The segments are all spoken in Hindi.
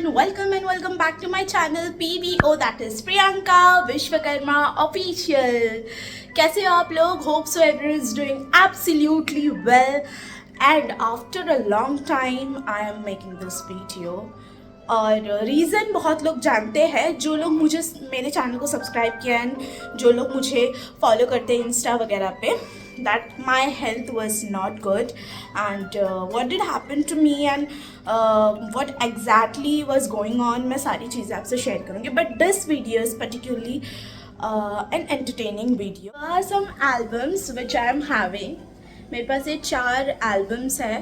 and welcome back to my channel PVO, that is Priyanka Vishwakarma Official. कैसे हो आप लोग? Hope so everyone is doing absolutely well. And after a long time I am making this video. और रीज़न बहुत लोग जानते हैं, जो लोग मुझे मेरे चैनल को सब्सक्राइब किया एंड जो लोग मुझे फॉलो करते हैं इंस्टा वगैरह पे, that my health was not good and what did happen to me and what exactly was going on, मैं सारी चीज़ें आपसे शेयर करूँगी. But this video is particularly an entertaining video. Some albums which I am having. मेरे पास ये 4 एल्बम्स हैं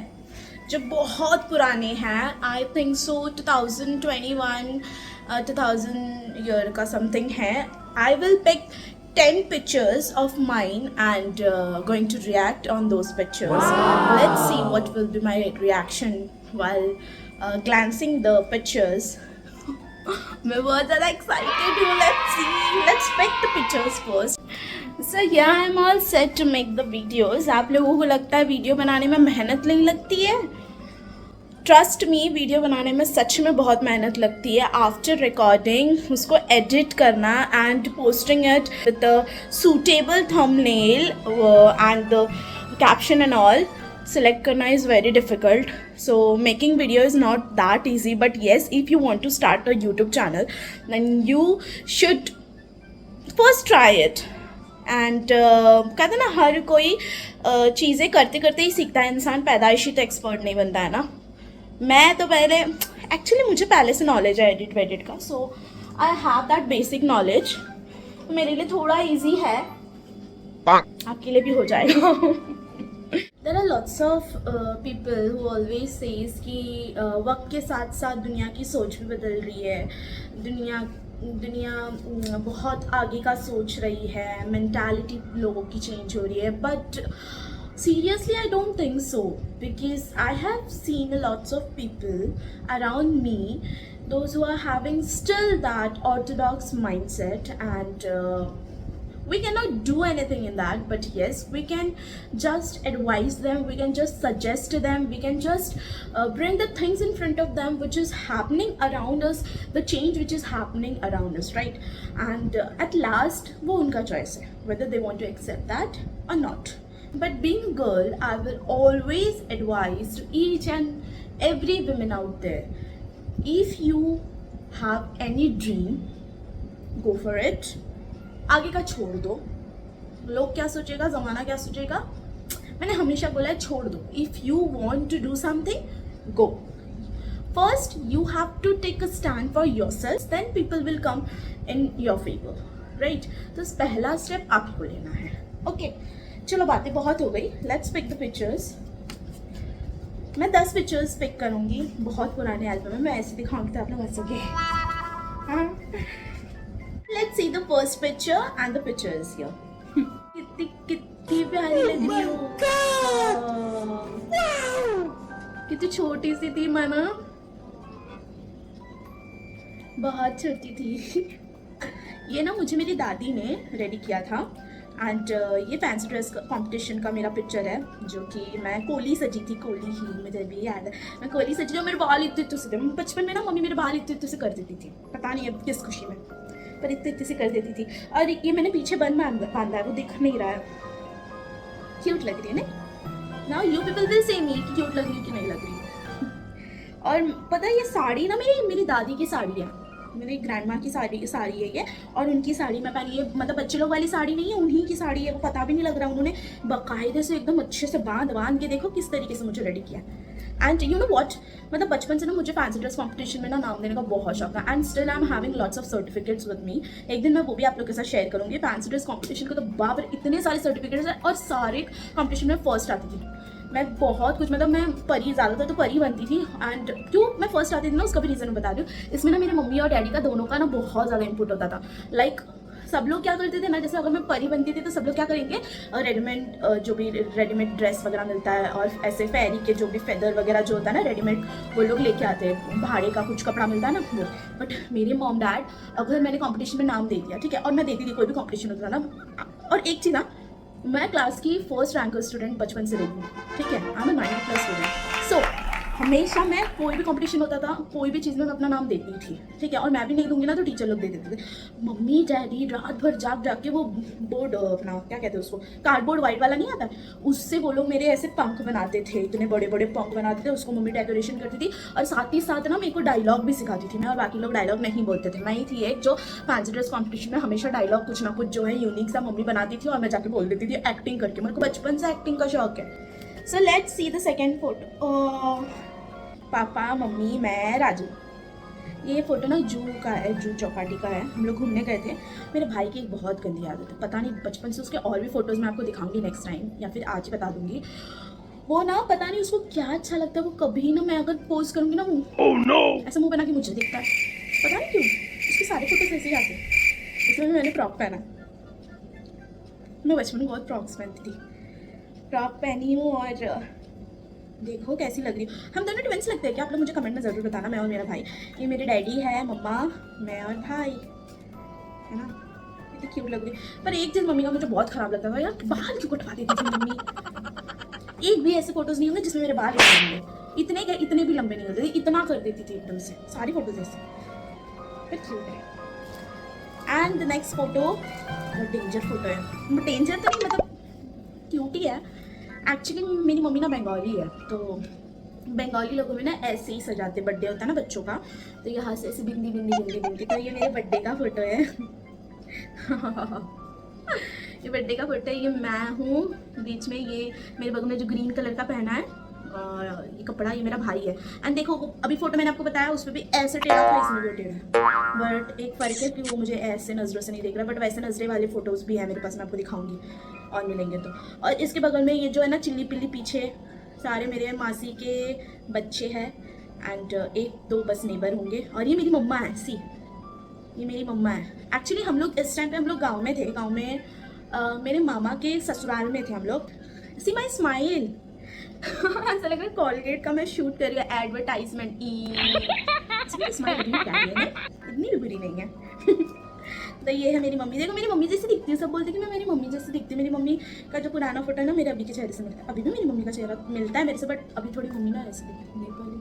जो बहुत पुराने हैं. आई थिंक सो 2021 2000 ईयर का समथिंग है. I will pick 10 pictures of mine and going to react on those pictures. Let's see what will be my reaction while glancing the pictures. मैं बहुत ज़्यादा excited हूँ. Let's see. Let's pick the pictures first. So yeah, I'm all set to make the videos. आप लोगों को लगता है वीडियो बनाने में मेहनत नहीं लगती है? ट्रस्ट मी, वीडियो बनाने में सच में बहुत मेहनत लगती है. आफ्टर रिकॉर्डिंग उसको एडिट करना and posting it with the suitable thumbnail and the caption and all select करना is very difficult. So making video is not that easy, but yes, if you want to start a YouTube channel then you should first try it. And कहते हैं ना, हर कोई चीज़ें करते करते ही सीखता है इंसान. पैदाइशी तो एक्सपर्ट नहीं बनता है ना. मैं तो पहले एक्चुअली मुझे पहले से नॉलेज है एडिट वेडिट का, so I have that basic knowledge. मेरे लिए थोड़ा इजी है, आपके लिए भी हो जाएगा. There are lots of people who always says कि वक्त के साथ साथ दुनिया की सोच भी बदल रही है. दुनिया बहुत आगे का सोच रही है, मेंटालिटी लोगों की चेंज हो रही है. But seriously I don't think so, because I have seen lots of people around me, those who are having still that orthodox mindset, and we cannot do anything in that. But yes, we can just advise them, we can just suggest to them, we can just bring the things in front of them which is happening around us, the change which is happening around us, right? And at last वो उनका choice है whether they want to accept that or not. But being a girl, I will always advise to each and every woman out there, if you have any dream, go for it. आगे का छोड़ दो. लोग क्या सोचेगा, ज़माना क्या सोचेगा, मैंने हमेशा बोला है छोड़ दो. If you want to do something, go. First, you have to take a stand for yourself, then people will come in your favor, right? तो पहला स्टेप आपको लेना है. Okay. चलो बातें बहुत हो गई. Let's pick the pictures. मैं 10 पिक्चर्स पिक करूँगी. बहुत पुराने एल्बम है, मैं ऐसे दिखाऊंगी तो आप लोग हंसोगे. Let's see the first picture and the pictures here. कितनी प्यारी लग रही हो. कितनी छोटी सी थी मैं ना, बहुत छोटी थी. ये ना मुझे मेरी दादी ने रेडी किया था. एंड ये फैंसी ड्रेस कंपटीशन का मेरा पिक्चर है, जो कि मैं कोली सजी थी. कोली ही मुझे भी याद है, मैं कोली सजी थी और मेरे बाल इतने इतने से थे. बचपन में ना मम्मी मेरे बाल इतने इतने से कर देती थी, पता नहीं अब किस खुशी में, पर इतने इतने से कर देती थी. और ये मैंने पीछे बन बांधा है, वो दिख नहीं रहा है. क्यूट लग रही है ना. Now you people will say मी कि क्यूट लग रही है कि नहीं लग रही. और पता है ये साड़ी ना मेरी दादी की साड़ी है, मेरी ग्रैंड माँ की साड़ी है ये. और उनकी साड़ी मैं पहनी है, मतलब बच्चे लोग वाली साड़ी नहीं है, उन्हीं की साड़ी है. वो पता भी नहीं लग रहा, उन्होंने बाकायदे से एकदम अच्छे से बांध के देखो किस तरीके से मुझे रेडी किया. एंड यू नो व्हाट, मतलब बचपन से ना मुझे फैंसी ड्रेस कंपटीशन में ना नाम देने का बहुत शौक है. And still I am having lots of certificates with me. एक दिन मैं वो भी आप लोग के साथ शेयर करूँगी. फैंसी ड्रेस कंपटीशन का तो बाप रे इतने सारे सर्टिफिकेट्स हैं, और सारे कंपटीशन में फर्स्ट आती थी मैं. बहुत कुछ, मतलब मैं परी, ज़्यादातर तो परी बनती थी. एंड क्यों मैं फर्स्ट आती थी ना, उसका भी रीज़न मैं बता दूँ. इसमें ना मेरे मम्मी और डैडी का दोनों का ना बहुत ज़्यादा इंपुट होता था. लाइक सब लोग क्या करते थे ना, जैसे अगर मैं परी बनती थी तो सब लोग क्या करेंगे, रेडीमेड जो भी रेडीमेड ड्रेस वगैरह मिलता है, और ऐसे फेरी के जो भी फेदर वगैरह जो होता है ना रेडीमेड, वो लोग लेके आते हैं. भाड़े का कुछ कपड़ा मिलता है ना वो. बट मेरे मॉम डैड, अगर मैंने कॉम्पिटिशन में नाम दे दिया, ठीक है, और मैं देती थी कोई भी कॉम्पिटिशन होता था ना. और एक चीज़ ना, मैं क्लास की फर्स्ट रैंकर स्टूडेंट बचपन से रही हूँ, ठीक है. I am 90+ student. सो हमेशा मैं कोई भी कंपटीशन होता था, कोई भी चीज़ में मैं अपना नाम देती थी, ठीक है, और मैं भी नहीं दूंगी ना तो टीचर लोग दे देते थे। मम्मी डैडी रात भर जाग जाग के वो बोर्ड अपना क्या कहते हैं उसको, कार्डबोर्ड वाइट वाला नहीं आता, उससे वो लोग मेरे ऐसे पंख बनाते थे, इतने बड़े बड़े पंख बनाते थे, उसको मम्मी डेकोरेशन करती थी और साथ ही साथ ना मेरे को डायलॉग भी सिखाती थी। मैं और बाकी लोग डायलॉग नहीं बोलते थे, मैं ही थी एक जो फैंसी ड्रेस कॉम्पिटिशन में हमेशा डायलॉग कुछ ना कुछ जो है यूनिक सा मम्मी बनाती थी और मैं जाके बोल देती थी एक्टिंग करके। मेरे को बचपन से एक्टिंग का शौक है। So let's see the second photo. Papa mummy मैं राजू। ये फोटो ना जू का है, जू चौपाटी का है, हम लोग घूमने गए थे। मेरे भाई की एक बहुत गंदी आदत है, पता नहीं बचपन से उसके, और भी फोटोज़ मैं आपको दिखाऊंगी नेक्स्ट टाइम या फिर आज ही बता दूंगी। वो ना पता नहीं उसको क्या अच्छा लगता है, वो कभी ना मैं अगर पोस्ट करूंगी ना ऐसा मुंह बना के मुझे देखता है, पता नहीं क्यों। उसके सारे फोटोज ऐसे ही आते हैं। इसमें मैंने फ्रॉक पहना, मैं बचपन में बहुत फ्रॉक्स पहनती थी, फ्रॉक पहनी हूँ और देखो कैसी लग रही हूँ। हम दोनों ट्विंस लगते हैं क्या? आप लोग मुझे कमेंट में ज़रूर बताना, मैं और मेरा भाई। ये मेरे डैडी है, मम्मा, मैं और भाई, है ना? कितनी क्यूट लग रही है। पर एक चीज़ मम्मी का मुझे बहुत ख़राब लगता था यार, बाल क्यों कटवा देती थी मम्मी। एक भी ऐसे फोटोज़ नहीं होंगे जिसमें मेरे बाल लंबे होंगे, इतने क्या, इतने भी लंबे नहीं होते थे, इतना कर देती थी एकदम से, सारी फोटोज ऐसे। फिर क्यूट है। And the next photo danger photo है। डेंजर तो नहीं, मतलब क्यूट ही है। एक्चुअली मेरी मम्मी ना बंगाली है, तो बंगाली लोगों में ना ऐसे ही सजाते, बर्थडे होता है ना बच्चों का, तो यहाँ से ऐसे बिंदी बिंदी बिंदी बिंदी। तो ये मेरे बर्थडे का फोटो है। ये बर्थडे का फोटो है, ये मैं हूँ बीच में, ये मेरे बगल में जो ग्रीन कलर का पहना है और ये कपड़ा, ये मेरा भाई है। एंड देखो अभी फोटो मैंने आपको बताया उसमें भी ऐसे टेढ़ा था, इसमें भी टेढ़ा है, बट एक फ़र्क है कि वो मुझे ऐसे नज़रों से नहीं देख रहा, बट वैसे नजरे वाले फोटोज़ भी है मेरे पास, मैं आपको दिखाऊंगी और मिलेंगे तो। और इसके बगल में ये जो है ना चिल्ली पिल्ली, पीछे सारे मेरे मासी के बच्चे हैं एंड एक दो बस नेबर होंगे। और ये मेरी मम्मा है, सी ये मेरी मम्मा है। एक्चुअली हम लोग इस टाइम पे हम लोग गाँव में थे, गाँव में मेरे मामा के ससुराल में थे हम लोग। सी माई स्माइल। ऐसा लग रहा है कॉलगेट का मैं शूट कर रही हूँ एडवर्टाइजमेंट। स्माइल इतनी भी बुरी नहीं है। तो ये है मेरी मम्मी, देखो मेरी मम्मी जैसी दिखती है, सब बोलते कि मैं मेरी मम्मी जैसी दिखती हूँ। मेरी मम्मी का जो पुराना फोटो है ना मेरे अभी के चेहरे से मिलता है, अभी भी मेरी मम्मी का चेहरा मिलता है मेरे से, बट अभी थोड़ी मम्मी ना ऐसे दिखती है Nepali.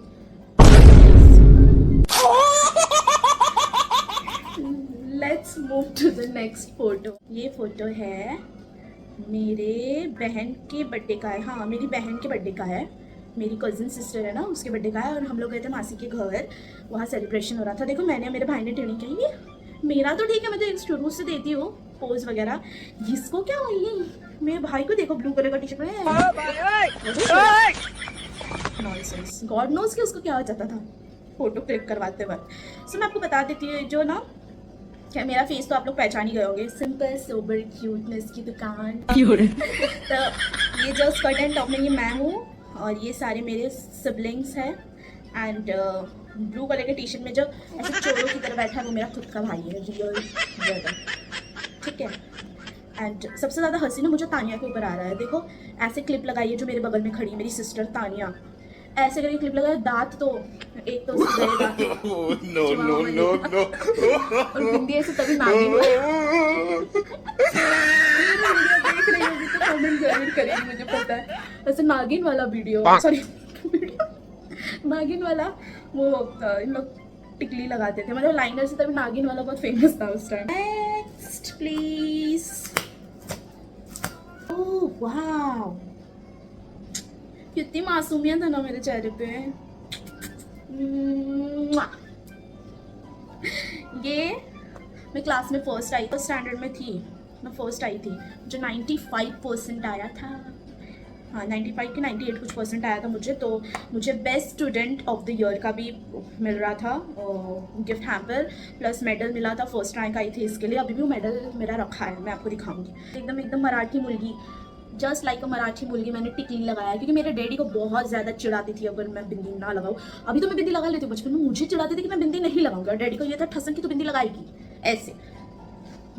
Let's move to the next photo. ये फोटो है मेरे बहन के बर्थडे का है, हाँ मेरी बहन के बर्थडे का है, मेरी कज़न सिस्टर है ना उसके बर्थडे का है, और हम लोग गए थे मासी के घर, वहाँ सेलिब्रेशन हो रहा था। देखो मैंने मेरे भाई ने ट्रेनिंग की, ये मेरा तो ठीक है, मैं तो शुरू से देती हूँ पोज वगैरह, इसको क्या हुई है? मेरे भाई को देखो ब्लू कलर का टी शर्ट में, नॉनसेंस, गॉड नोज कि उसको क्या हो जाता था फोटो क्लिक करवाते वक्त। सो मैं आपको बता देती हूँ, जो ना क्या मेरा फेस तो आप लोग पहचान ही गए होंगे, सिंपल सोबर क्यूटनेस की दुकान। तो ये जो स्कर्ट एंड टॉप में ये मैं हूँ और ये सारे मेरे सिबलिंग्स हैं। एंड ब्लू कलर के टी शर्ट में जो ऐसे चोरों की तरह बैठा है वो मेरा खुद का भाई है, रियल ब्रदर, ठीक है। एंड सबसे ज़्यादा हंसी ना मुझे तानिया के ऊपर आ रहा है। देखो ऐसे क्लिप लगाई है जो मेरे बगल में खड़ी है मेरी सिस्टर तानिया, ऐसे करके क्लिप लगाया, दांत तो एक तो उसके गए दांत नो नो नो नो और बिंदी ऐसे तभी नागिन देख रही होगी तो कमेंट जरूर करेगी, मुझे पता है। ऐसे नागिन वाला वीडियो, सॉरी नागिन वाला वो इन लोग टिकली लगाते थे, मतलब लाइनर से, तभी नागिन वाला बहुत फेमस था उस time. Next please. Oh wow, कितनी मासूमियत है ना मेरे चेहरे पे। ये मैं क्लास में फर्स्ट आई, फर्स्ट स्टैंडर्ड में थी, मैं फर्स्ट आई थी, जो 95% आया था, हाँ 95 के 98 कुछ परसेंट आया था मुझे, तो मुझे best student of the year का भी मिल रहा था, गिफ्ट हैम्पर प्लस मेडल मिला था, फर्स्ट रैंक आई थी इसके लिए। अभी भी वो मेडल मेरा रखा है, मैं आपको दिखाऊंगी। एकदम मराठी मुर्गी, जस्ट लाइक अ मराठी मुर्गी मैंने टिकली लगाया, क्योंकि मेरे डैडी को बहुत ज़्यादा चिढ़ाती थी अगर मैं बिंदी ना लगाऊँ। अभी तो मैं बिंदी लगा लेती हूँ, बचपन में मुझे चिढ़ाती थी कि मैं बिंदी नहीं लगाऊंगा, डैडी को ये था ठसन कि तू बिंदी लगाएगी, ऐसे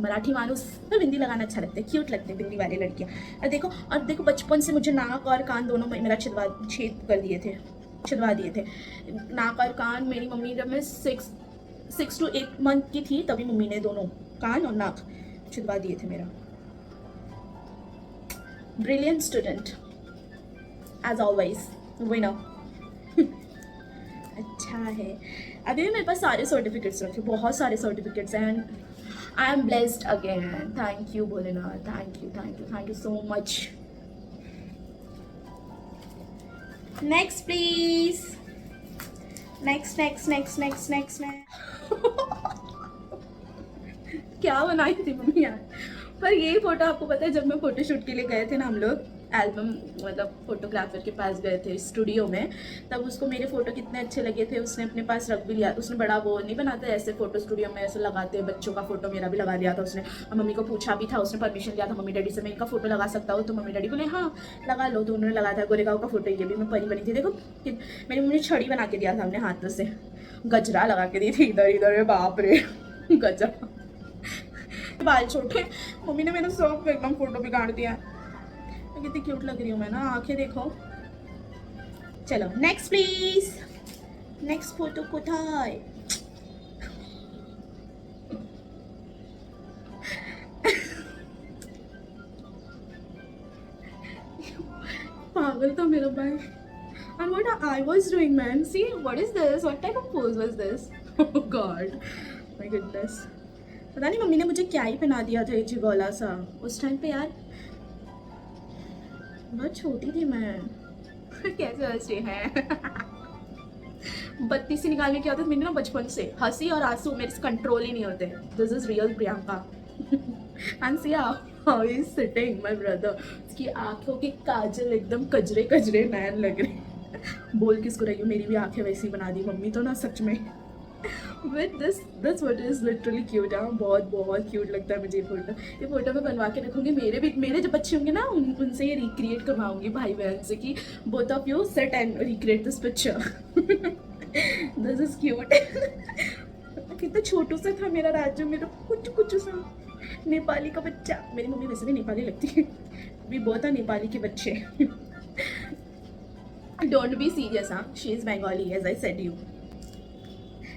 मराठी मानुस में बिंदी लगाना अच्छा लगता है, क्यूट लगते हैं बिंदी वाली लड़कियाँ। और देखो बचपन से मुझे नाक और कान दोनों मेरा छेद कर दिए थे, छिदवा दिए थे नाक और कान। मेरी मम्मी जब मैं 6 to 8 मंथ की थी तभी मम्मी ने दोनों कान और नाक छिदवा दिए थे मेरा। Brilliant student, as always, winner. अच्छा है। अभी भी मेरे पास सारे सर्टिफिकेट्स रखे, बहुत सारे सर्टिफिकेट्स हैं and I am blessed again. Thank you Bholenath, thank you thank you thank you so much. Next please, next next next next next क्या बनाई थी मम्मी यार। पर यही फोटो आपको पता है, जब मैं फोटो शूट के लिए गए थे ना, हम लोग एल्बम मतलब फोटोग्राफर के पास गए थे स्टूडियो में, तब उसको मेरे फोटो कितने अच्छे लगे थे, उसने अपने पास रख भी लिया। उसने बड़ा वो नहीं बनाता ऐसे फोटो स्टूडियो में ऐसे लगाते हैं बच्चों का फोटो, मेरा भी लगा लिया था उसने। और मम्मी को पूछा भी था, उसने परमिशन लिया था मम्मी डैडी से, मैं इनका फोटो लगा सकता हूँ? तो मम्मी डैडी बोले हाँ लगा लो, तो उन्होंने लगाया था। गोरेगांव का फोटो, ये भी मैं परी बनी थी देखो, मेरी मम्मी ने छड़ी बना के दिया था हमने हाथों से, गजरा लगा के दी थी इधर इधर, बाप रे गजरा। बाल छोटे, मम्मी ने मेरा सब एकदम फोटो बिगाड़ दिया। कितनी क्यूट लग रही हूँ मैं ना, आंखें देखो। चलो नेक्स्ट प्लीज, नेक्स्ट फोटो कोথায়? पागल तो मेरा भाई। And what I was doing, man? See, what is this? What type of pose was this? Oh God, my goodness. पता नहीं मम्मी ने मुझे क्या ही पहना दिया था ये चिगोला सा उस टाइम पे यार, बहुत छोटी थी मैं। कैसे हंस रही है बत्ती से निकालने की आदत मैंने ना बचपन से, हंसी और आंसू मेरे से कंट्रोल ही नहीं होते। This is real Priyanka. And see how he is sitting my brother, उसकी आंखों के काजल एकदम कजरे कजरे नैन लग रहे। बोल किसको रही हूँ, मेरी भी आंखें वैसी बना दी मम्मी तो ना सच में। With this photo is literally cute. हाँ बहुत बहुत क्यूट लगता है मुझे ये फोटो मैं बनवा के रखूँगी। मेरे जो बच्चे होंगे ना उनसे ये रिक्रिएट करवाऊंगी भाई बहन से कि both of you set and recreate this picture. This is cute. कितना छोटू सा था मेरा राजू, मेरा कुछ सा नेपाली का बच्चा। मेरी मम्मी वैसे भी नेपाली लगती है, भी बहुत है नेपाली के बच्चे। डोंट बी सीरियस, हाँ she is Bengali as I said you.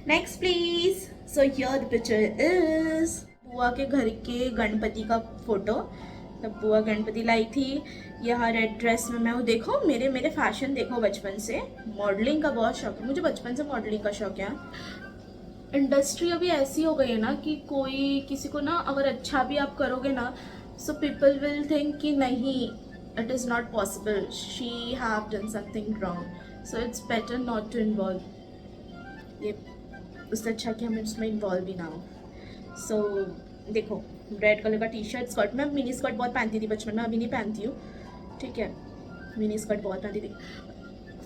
Next please. So here the picture is बुआ के घर के गणपति का फोटो। तब बुआ गणपति लाई थी, यहाँ रेड ड्रेस में मैं हूँ। देखो मेरे फैशन देखो, बचपन से मॉडलिंग का बहुत शौक है मुझे, बचपन से मॉडलिंग का शौक है। इंडस्ट्री अभी ऐसी हो गई है ना कि कोई किसी को ना अगर अच्छा भी आप करोगे ना, सो पीपल विल थिंक कि नहीं it is not possible, she have done something wrong, so it's better not to involve. ये उससे अच्छा कि हम इसमें इन्वॉल्व भी ना हो। सो देखो रेड कलर का टी शर्ट स्कर्ट, मैं मिनी स्कर्ट बहुत पहनती थी बचपन में, अभी नहीं पहनती हूँ, ठीक है। मिनी स्कर्ट बहुत पहनती थी।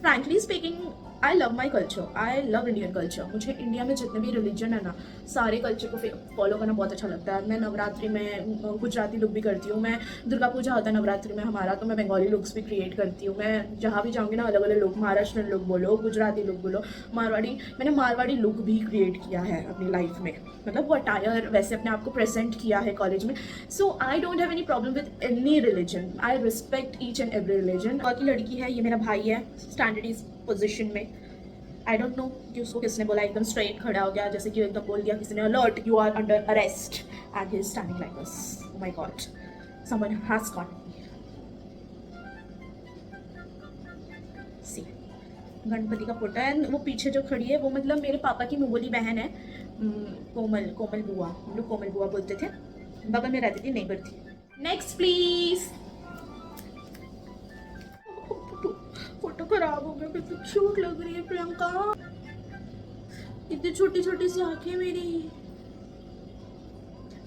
Frankly speaking I love my culture, I love Indian culture. मुझे इंडिया में जितने भी रिलीजन है ना, सारे कल्चर को फॉलो करना बहुत अच्छा लगता है। मैं नवरात्रि में गुजराती लुक भी करती हूँ, मैं दुर्गा पूजा होता है नवरात्रि में हमारा, तो मैं बंगाली लुक्स भी क्रिएट करती हूँ। मैं जहाँ भी जाऊँगी ना अलग अलग लुक, महाराष्ट्रियन लुक बोलो, गुजराती लुक बोलो, मारवाड़ी, मैंने मारवाड़ी लुक भी क्रिएट किया है अपनी लाइफ में, मतलब वो अटायर वैसे अपने आप को प्रेजेंट किया है कॉलेज में। So I don't have any problem with any religion, I respect each and every religion. और की लड़की है, ये मेरा भाई है, स्टैंडर्ड इज पोजिशन में। आई डोंट नो कि उसको किसने बोला, एकदम स्ट्रेट खड़ा हो गया, जैसे कि एकदम बोल दिया किसी ने, alert you are under arrest, and he is standing like this. Oh my god, someone has got me. See Ganpati का फोटो है, वो पीछे जो खड़ी है वो मतलब मेरे पापा की मुंबोली बहन है, कोमल बुआ, हम लोग कोमल बुआ बोलते थे, बगल में रहती थी, नेबर थी। Next please. फोटो खराब हो गया, कितनी क्यूट लग रही है प्रियंका, कितनी छोटी छोटी सी आंखें मेरी,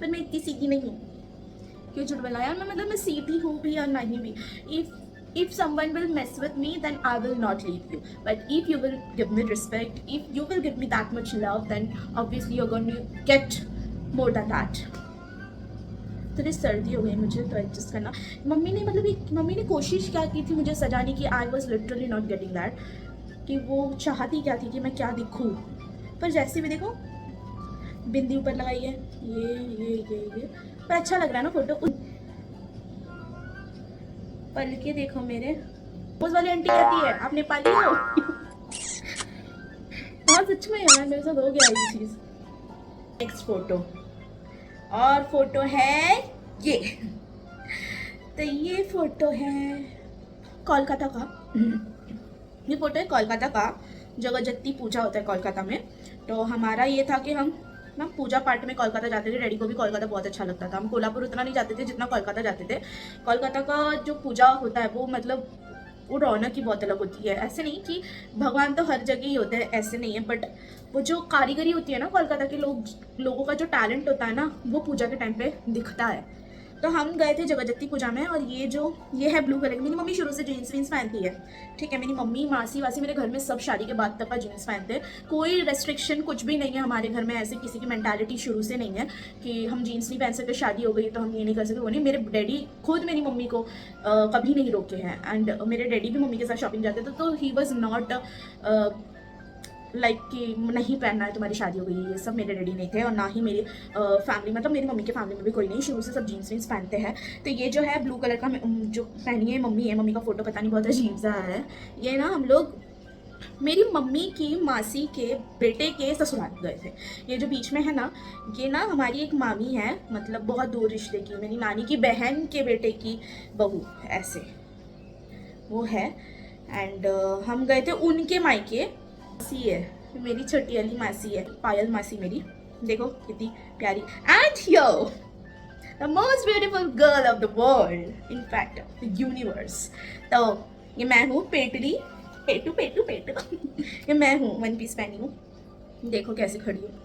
पर मैं इतनी सीधी नहीं हूँ। क्यों झूठ बोला यार, मैं मैं सीधी हूँ भी या नहीं भी। if someone will mess with me, then I will not leave you, but if you will give me respect, if you will give me that much love, then obviously you're going to get more than that. थोड़ी सर्दी हो गई मुझे, तो एडजस्ट करना। मम्मी ने कोशिश क्या की थी मुझे सजाने की, I was literally not getting that, कि वो चाहती क्या थी कि मैं क्या दिखूँ, पर जैसे भी देखो बिंदी ऊपर लगाई है, ये पर अच्छा लग रहा है ना फोटो। पल के देखो मेरे, उस वाली आंटी कहती है आप नेपाली हो। हाँ सच में यार, मेरे साथ हो गया ये चीज़। नेक्स्ट फोटो, और फोटो है ये, तो ये फोटो है कोलकाता का, ये फोटो है कोलकाता का, जगज्जती पूजा होता है कोलकाता में। तो हमारा ये था कि हम ना पूजा पाठ में कोलकाता जाते थे। डैडी को भी कोलकाता बहुत अच्छा लगता था। हम कोल्हापुर उतना नहीं जाते थे जितना कोलकाता जाते थे। कोलकाता का जो पूजा होता है वो मतलब वो रौनक की बहुत अलग होती है। ऐसे नहीं कि भगवान तो हर जगह ही होते हैं, ऐसे नहीं है, बट वो जो कारीगरी होती है ना कोलकाता के लोगों का जो टैलेंट होता है ना, वो पूजा के टाइम पे दिखता है। तो हम गए थे जगज्जती पूजा में, और ये है ब्लू कलर की। मेरी मम्मी शुरू से जीन्स वीन्स पहनती है, ठीक है। मेरी मम्मी मासी वासी मेरे घर में सब शादी के बाद तक का जीन्स पहनते हैं। कोई रेस्ट्रिक्शन कुछ भी नहीं है हमारे घर में, ऐसे किसी की मेंटालिटी शुरू से नहीं है कि हम जीन्स नहीं पहन सकते, शादी हो गई तो हम ये नहीं कर सकते, वो नहीं। मेरे डैडी खुद मेरी मम्मी को कभी नहीं रोके हैं। एंड मेरे डैडी भी मम्मी के साथ शॉपिंग जाते थे, तो ही वॉज नॉट लाइक कि नहीं पहनना है, तुम्हारी शादी हो गई, ये सब मेरे डैडी नहीं थे। और ना ही मेरी फैमिली, मतलब मेरी मम्मी के फैमिली में भी कोई नहीं, शुरू से सब जीन्स वीन्स पहनते हैं। तो ये जो है ब्लू कलर का जो पहनी है मम्मी का फोटो पता नहीं बहुत अजीब सा है। ये ना हम लोग मेरी मम्मी की मासी के बेटे के ससुराल गए थे। ये जो बीच में है ना, ये ना हमारी एक मामी है, मतलब बहुत दूर रिश्ते की, मेरी नानी की बहन के बेटे की बहू, ऐसे वो है। एंड हम गए थे उनके मायके। मासी है मेरी, छोटी वाली मासी है, पायल मासी मेरी, देखो कितनी प्यारी। And here the most beautiful girl of the world, in fact the universe. तो ये मैं हूँ पेटू ये मैं हूँ, वन पीस पहनी हूँ, देखो कैसे खड़ी हूँ।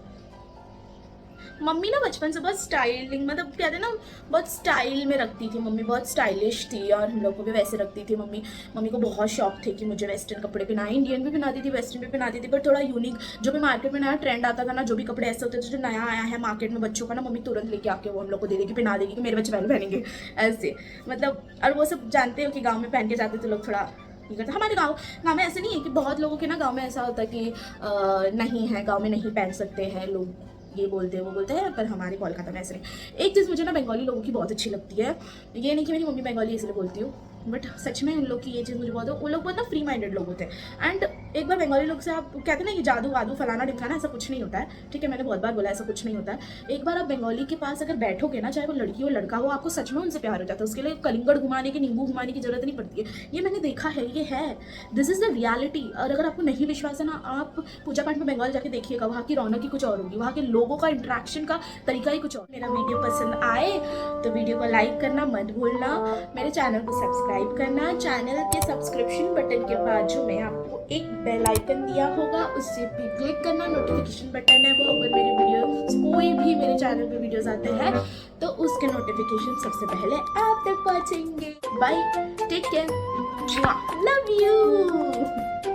मम्मी ना बचपन से बहुत स्टाइलिंग, मतलब कहते हैं ना, बहुत स्टाइल में रखती थी मम्मी, बहुत स्टाइलिश थी, और हम लोग को भी वैसे रखती थी मम्मी को बहुत शौक थे कि मुझे वेस्टर्न कपड़े पहनाए। इंडियन भी पहनाती थी, वेस्टर्न भी पहनाती थी, पर थोड़ा यूनिक, जो भी मार्केट में नया ट्रेंड आता था ना, जो भी कपड़े ऐसे होते थे जो नया आया है मार्केट में बच्चों का ना, मम्मी तुरंत लेके आके वो हम लोग को दे देगी, पहना देगी कि मेरे बच्चे पहनेंगे ऐसे, मतलब। और वो सब जानते हो कि गाँव में पहन के जाते थे लोग, थोड़ा करता। हमारे गांव में ऐसे नहीं है कि बहुत लोगों के ना गांव में ऐसा होता है कि नहीं है, गांव में नहीं पहन सकते हैं लोग, ये बोलते हैं वो बोलते हैं, पर हमारे कोलकाता में ऐसे नहीं। एक चीज़ मुझे ना बंगाली लोगों की बहुत अच्छी लगती है, ये नहीं कि मेरी मम्मी बंगाली इसलिए बोलती हूँ, बट सच में उन लोग की ये चीज़ मुझे बहुत, वो लोग बहुत ना फ्री माइंडेड लोग होते हैं। एंड एक बार बंगाली लोग से आप कहते हैं ना ये जादू वादू फलाना ढिमकाना, ऐसा कुछ नहीं होता है, ठीक है। मैंने बहुत बार बोला ऐसा कुछ नहीं होता है। एक बार आप बंगाली के पास अगर बैठोगे ना, चाहे वो लड़की हो लड़का हो, आपको सच में उनसे प्यार हो जाता है। उसके लिए कलिंगड़ घुमाने की, नींबू घुमाने की जरूरत नहीं पड़ती है, ये मैंने देखा है, ये है, दिस इज़ द रियलिटी। और अगर आपको नहीं विश्वास है ना, आप पूजा पाठ में बंगाल जाके देखिएगा, वहाँ की रौनक ही कुछ और होगी, वहाँ के लोगों का इंट्रैक्शन का तरीका ही कुछ और। मेरा वीडियो पसंद आए तो वीडियो को लाइक करना मत भूलना, मेरे चैनल को सब्सक्राइब करना। चैनल के सब्सक्रिप्शन बटन के बाजू में आपको एक बेल आइकन दिया होगा, उससे भी क्लिक करना। नोटिफिकेशन बटन है वो, अगर मेरी वीडियो कोई भी मेरे चैनल पे वीडियोस आते हैं तो उसके नोटिफिकेशन सबसे पहले आप तक पहुंचेंगे। Bye, take care, love you.